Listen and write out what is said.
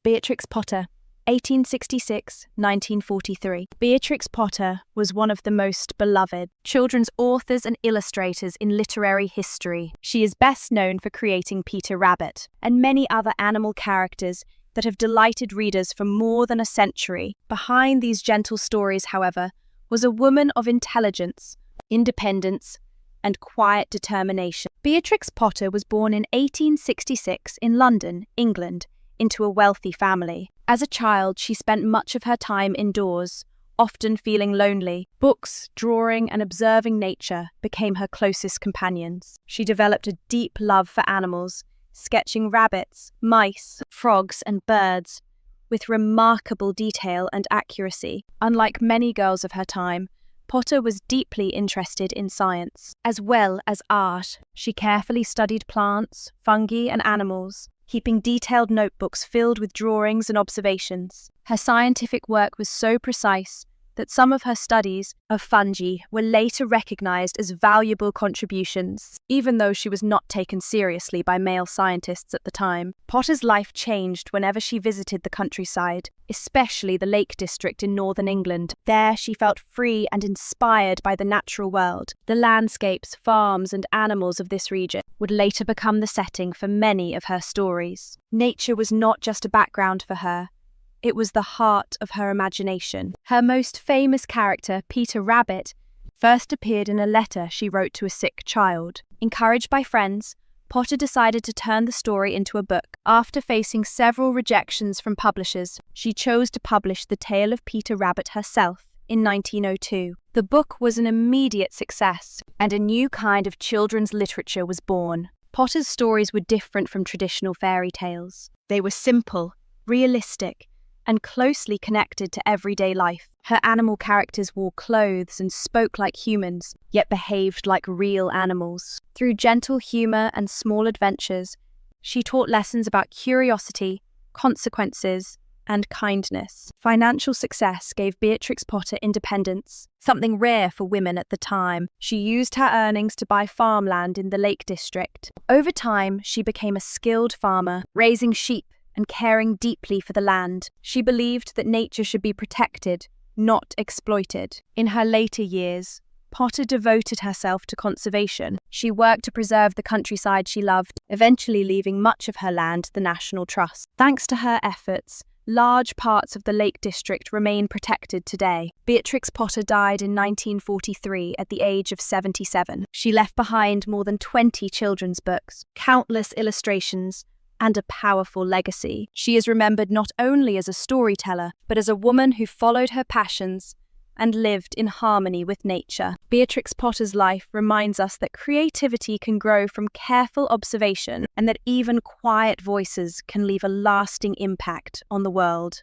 Beatrix Potter, 1866–1943. Beatrix Potter was one of the most beloved children's authors and illustrators in literary history. She is best known for creating Peter Rabbit and many other animal characters that have delighted readers for more than a century. Behind these gentle stories, however, was a woman of intelligence, independence, and quiet determination. Beatrix Potter was born in 1866 in London, England, into a wealthy family. As a child, she spent much of her time indoors, often feeling lonely. Books, drawing, and observing nature became her closest companions. She developed a deep love for animals, sketching rabbits, mice, frogs, and birds with remarkable detail and accuracy. Unlike many girls of her time, Potter was deeply interested in science, as well as art. She carefully studied plants, fungi, and animals, keeping detailed notebooks filled with drawings and observations. Her scientific work was so precise that some of her studies of fungi were later recognized as valuable contributions, even though she was not taken seriously by male scientists at the time. Potter's life changed whenever she visited the countryside, especially the Lake District in northern England. There she felt free and inspired by the natural world. The landscapes, farms, and animals of this region would later become the setting for many of her stories. Nature was not just a background for her, it was the heart of her imagination. Her most famous character, Peter Rabbit, first appeared in a letter she wrote to a sick child. Encouraged by friends, Potter decided to turn the story into a book. After facing several rejections from publishers, she chose to publish the tale of Peter Rabbit herself in 1902. The book was an immediate success, and a new kind of children's literature was born. Potter's stories were different from traditional fairy tales. They were simple, realistic, and closely connected to everyday life. Her animal characters wore clothes and spoke like humans, yet behaved like real animals. Through gentle humor and small adventures, she taught lessons about curiosity, consequences, and kindness. Financial success gave Beatrix Potter independence, something rare for women at the time. She used her earnings to buy farmland in the Lake District. Over time, she became a skilled farmer, raising sheep and caring deeply for the land. She believed that nature should be protected, not exploited. In her later years, Potter devoted herself to conservation. She worked to preserve the countryside she loved, eventually leaving much of her land to the National Trust. Thanks to her efforts, large parts of the Lake District remain protected today. Beatrix Potter died in 1943 at the age of 77. She left behind more than 20 children's books, countless illustrations, and a powerful legacy. She is remembered not only as a storyteller, but as a woman who followed her passions and lived in harmony with nature. Beatrix Potter's life reminds us that creativity can grow from careful observation and that even quiet voices can leave a lasting impact on the world.